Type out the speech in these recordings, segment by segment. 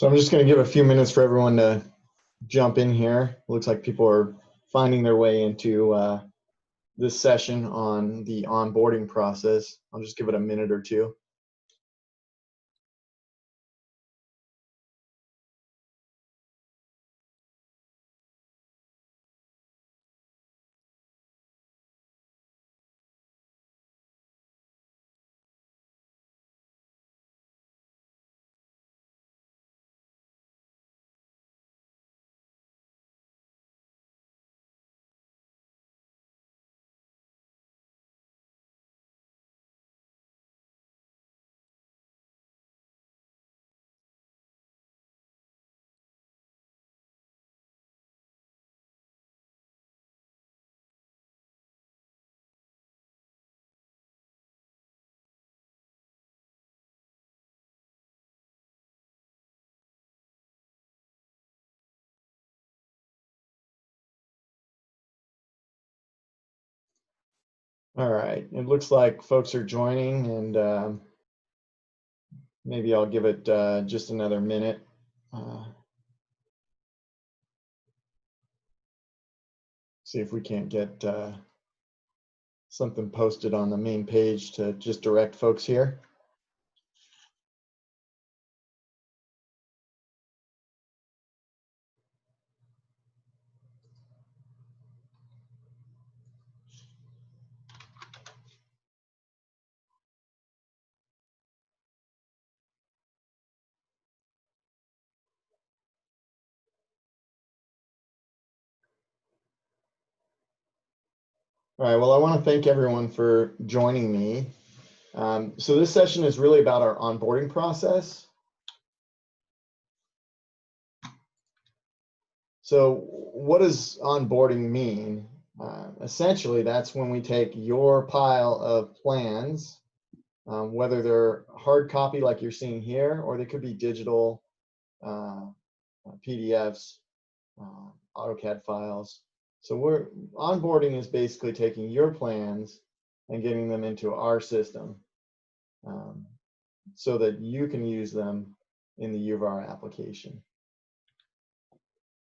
So I'm just going to give a few minutes for everyone to jump in here. Looks like people are finding their way into this session on the onboarding process. I'll just give it a minute or two. All right, it looks like folks are joining, and maybe I'll give it just another minute. See if we can't get something posted on the main page to just direct folks here. All right, well, I want to thank everyone for joining me. So this session is really about our onboarding process. So what does onboarding mean? Essentially, that's when we take your pile of plans, whether they're hard copy like you're seeing here, or they could be digital PDFs, AutoCAD files. So onboarding is basically taking your plans and getting them into our system so that you can use them in the UVARA application.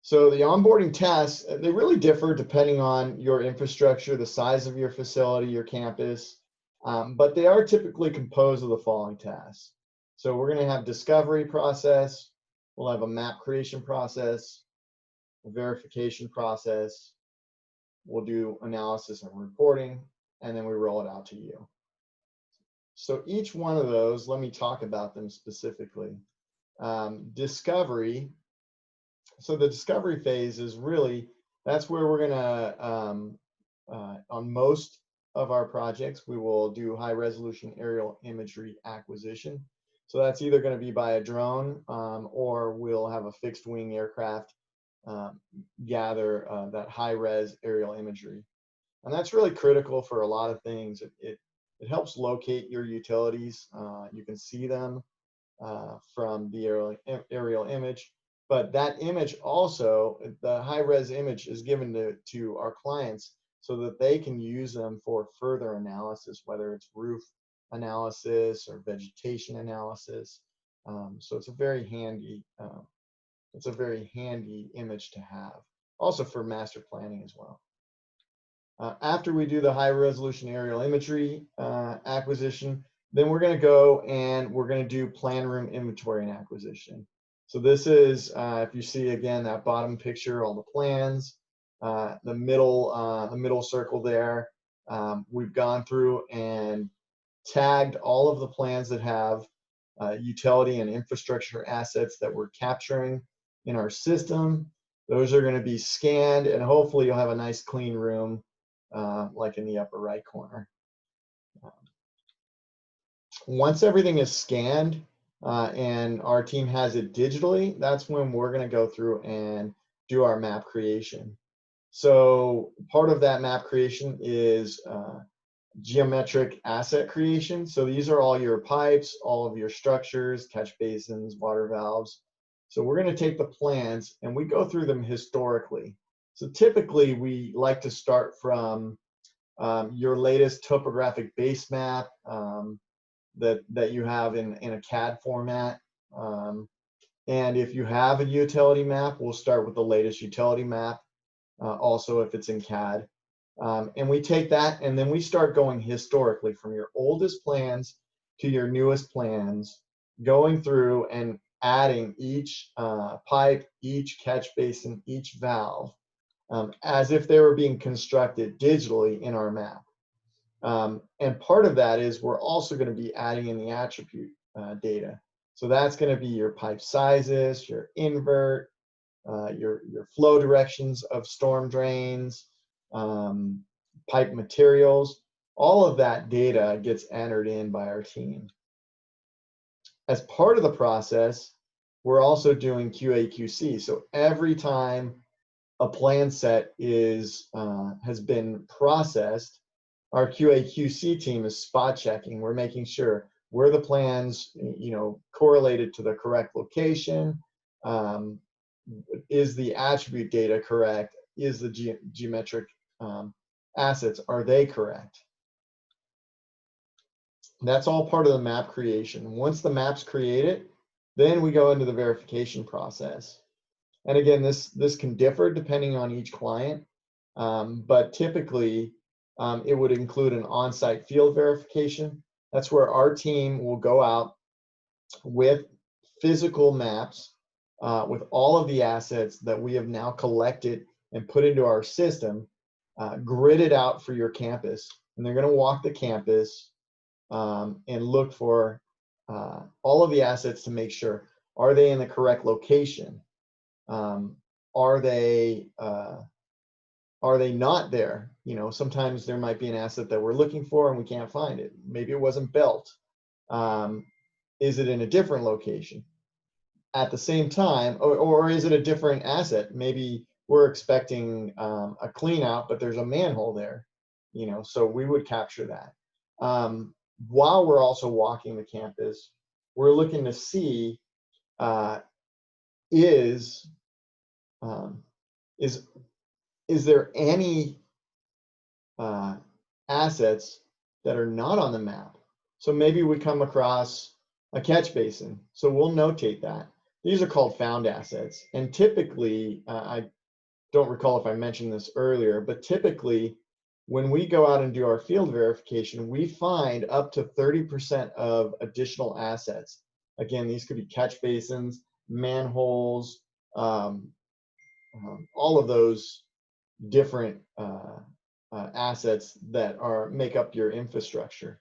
So the onboarding tasks, they really differ depending on your infrastructure, the size of your facility, your campus, but they are typically composed of the following tasks. So we're going to have discovery process, we'll have a map creation process, a verification process, we'll do analysis and reporting, and then we roll it out to you. So each one of those, let me talk about them specifically. Discovery. So the discovery phase is really, that's where we're gonna, on most of our projects, we will do high resolution aerial imagery acquisition. So that's either gonna be by a drone or we'll have a fixed wing aircraft gather that high res aerial imagery. And that's really critical for a lot of things. It helps locate your utilities. You can see them from the aerial image. But that image also, the high-res image is given to our clients so that they can use them for further analysis, whether it's roof analysis or vegetation analysis. So it's a very handy image to have. Also for master planning as well. After we do the high-resolution aerial imagery acquisition, then we're going to go and we're going to do plan room inventory and acquisition. So this is, if you see again that bottom picture, all the plans, the middle circle there. We've gone through and tagged all of the plans that have utility and infrastructure assets that we're capturing in our system. Those are going to be scanned, and hopefully you'll have a nice clean room like in the upper right corner. Once everything is scanned and our team has it digitally, that's when we're going to go through and do our map creation. So part of that map creation is geometric asset creation. So these are all your pipes, all of your structures, catch basins, water valves. So we're going to take the plans and we go through them historically. So typically we like to start from your latest topographic base map that you have in a CAD format. And if you have a utility map, we'll start with the latest utility map, also if it's in CAD. And we take that and then we start going historically from your oldest plans to your newest plans, going through and adding each pipe, each catch basin, each valve, as if they were being constructed digitally in our map. And part of that is we're also going to be adding in the attribute data. So that's going to be your pipe sizes, your invert, your flow directions of storm drains, pipe materials. All of that data gets entered in by our team. As part of the process, we're also doing QA/QC. So every time a plan set has been processed, our QA/QC team is spot checking. We're making sure were the plans, correlated to the correct location. Is the attribute data correct? Is the geometric assets, are they correct? That's all part of the map creation. Once the map's created, then we go into the verification process. And again, this can differ depending on each client, but typically it would include an on-site field verification. That's where our team will go out with physical maps, with all of the assets that we have now collected and put into our system, gridded out for your campus. And they're going to walk the campus and look for all of the assets to make sure, are they in the correct location? Are they not there? Sometimes there might be an asset that we're looking for and we can't find it. Maybe it wasn't built. Is it in a different location? At the same time, or is it a different asset? Maybe we're expecting a clean out, but there's a manhole there, so we would capture that. While we're also walking the campus, we're looking to see is there any assets that are not on the map? So maybe we come across a catch basin, so we'll notate that. These are called found assets, and typically, I don't recall if I mentioned this earlier, but typically when we go out and do our field verification, we find up to 30% of additional assets. Again, these could be catch basins, manholes, all of those different assets that make up your infrastructure.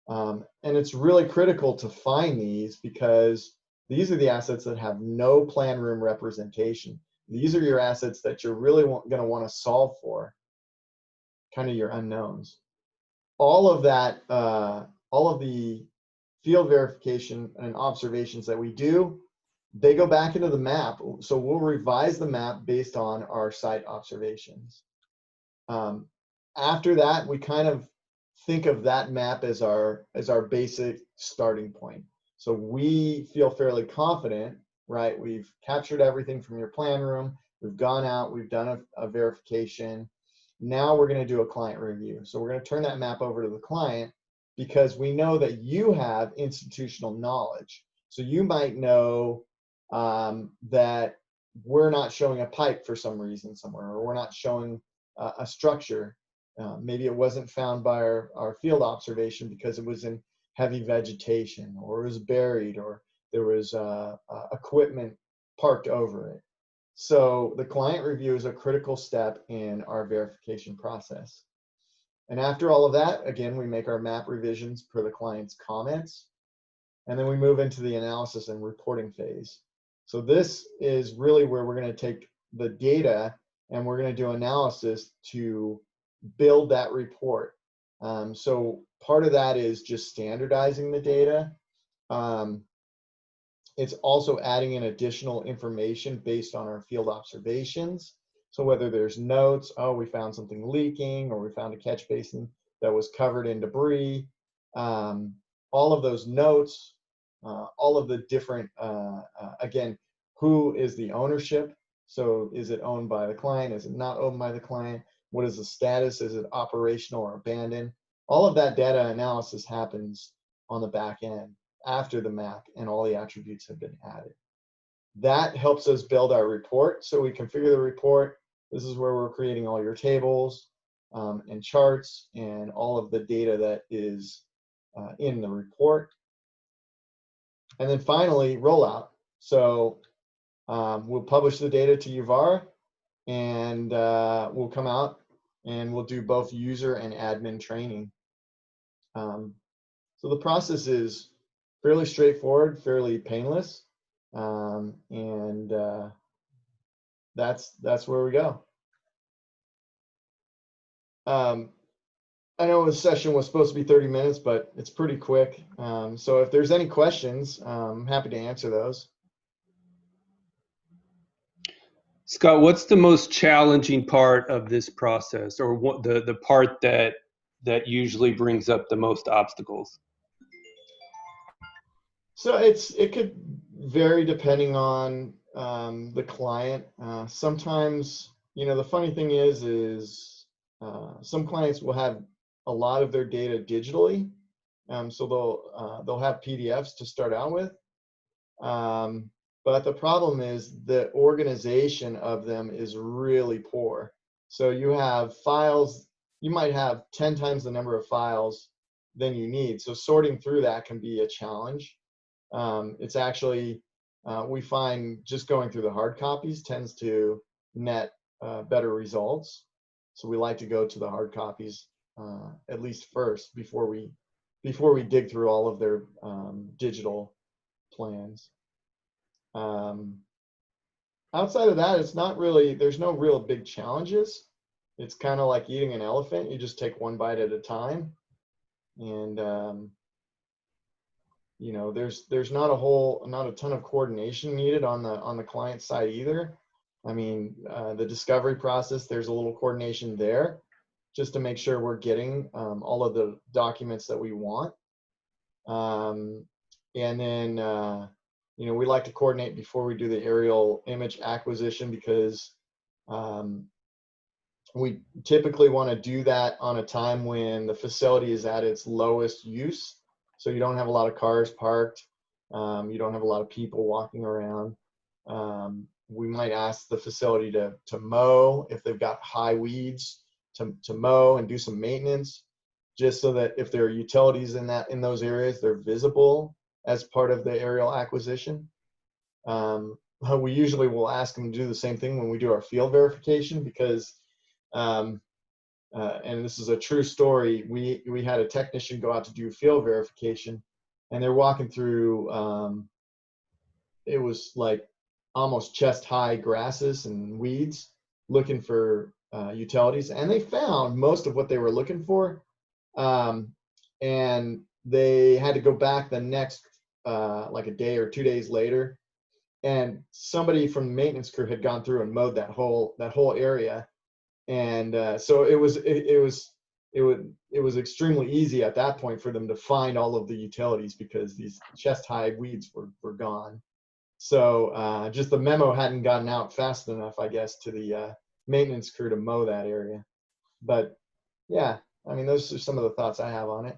And it's really critical to find these because these are the assets that have no plan room representation. These are your assets that you're really going to want to solve for, kind of your unknowns. All of that, all of the field verification and observations that we do, they go back into the map. So we'll revise the map based on our site observations. After that, we kind of think of that map as our basic starting point. So we feel fairly confident, right? We've captured everything from your plan room. We've gone out, we've done a verification. Now we're going to do a client review. So we're going to turn that map over to the client because we know that you have institutional knowledge. So you might know that we're not showing a pipe for some reason somewhere, or we're not showing a structure. Maybe it wasn't found by our field observation because it was in heavy vegetation, or it was buried, or there was equipment parked over it. So the client review is a critical step in our verification process. And after all of that, again, we make our map revisions per the client's comments, and then we move into the analysis and reporting phase. So this is really where we're going to take the data and we're going to do analysis to build that report. So part of that is just standardizing the data. It's also adding in additional information based on our field observations. So whether there's notes, oh, we found something leaking, or we found a catch basin that was covered in debris, all of those notes, all of the different, again, who is the ownership? So is it owned by the client? Is it not owned by the client? What is the status? Is it operational or abandoned? All of that data analysis happens on the back end after the map and all the attributes have been added. that helps us build our report. So we configure the report. This is where we're creating all your tables and charts and all of the data that is in the report. And then finally, rollout. So we'll publish the data to UVARA, and we'll come out and we'll do both user and admin training. So the process is fairly straightforward, fairly painless, and that's where we go. I know the session was supposed to be 30 minutes, but it's pretty quick. So if there's any questions, I'm happy to answer those. Scott, what's the most challenging part of this process, or what the part that usually brings up the most obstacles? So it could vary depending on the client. Sometimes, the funny thing is some clients will have a lot of their data digitally, so they'll have PDFs to start out with. But the problem is the organization of them is really poor. So you have files, you might have 10 times the number of files than you need. So sorting through that can be a challenge. It's actually, we find just going through the hard copies tends to net better results. So we like to go to the hard copies at least first before we dig through all of their digital plans. Outside of that, it's not really, there's no real big challenges. It's kind of like eating an elephant. You just take one bite at a time. And, there's not a ton of coordination needed on the client side either. I mean, the discovery process, there's a little coordination there just to make sure we're getting all of the documents that we want. And then, we like to coordinate before we do the aerial image acquisition, because we typically want to do that on a time when the facility is at its lowest use. So you don't have a lot of cars parked. You don't have a lot of people walking around. We might ask the facility to mow if they've got high weeds, to mow and do some maintenance, just so that if there are utilities in those areas, they're visible as part of the aerial acquisition. We usually will ask them to do the same thing when we do our field verification, because, and this is a true story, we had a technician go out to do field verification, and they're walking through, it was like almost chest high grasses and weeds, looking for utilities, and they found most of what they were looking for, and they had to go back the next like a day or 2 days later, and somebody from the maintenance crew had gone through and mowed that whole area, and so it was extremely easy at that point for them to find all of the utilities, because these chest high weeds were gone. So just the memo hadn't gotten out fast enough, I guess, to the maintenance crew to mow that area. But yeah, I mean, those are some of the thoughts I have on it.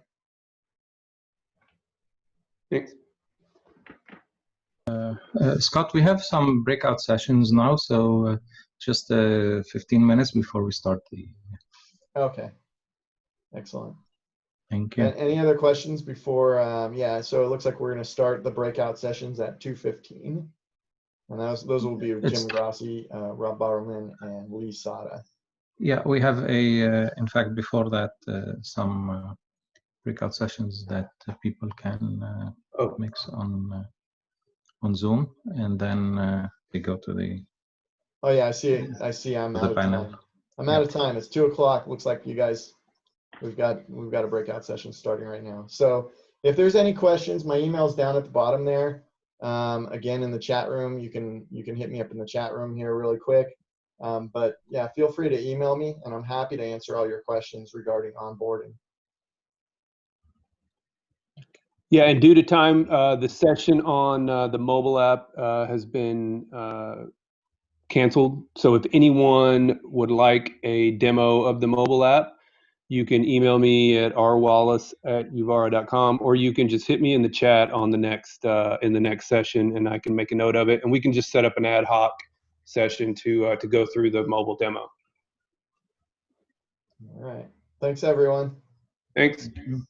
Thanks. Scott, we have some breakout sessions now, so just 15 minutes before we start the. Okay, excellent. Thank you. Any other questions before? Yeah, so it looks like we're going to start the breakout sessions at 2:15, and those will be Jim Grassi, Rob Barrowman, and Lee Sada. Yeah, we have in fact, before that, some breakout sessions that people can mix on Zoom, and then they go to the. Oh yeah, I see it. I see. I'm out of time. I'm out of time. It's 2 o'clock. Looks like you guys. We've got a breakout session starting right now. So if there's any questions, my email's down at the bottom there. Again, in the chat room, you can hit me up in the chat room here really quick. But yeah, feel free to email me, and I'm happy to answer all your questions regarding onboarding. Yeah, and due to time, the session on the mobile app has been canceled. So if anyone would like a demo of the mobile app, you can email me at rwallace@uvara.com, or you can just hit me in the chat on the next in the next session, and I can make a note of it, and we can just set up an ad hoc session to go through the mobile demo. All right. Thanks, everyone. Thanks. Thank you.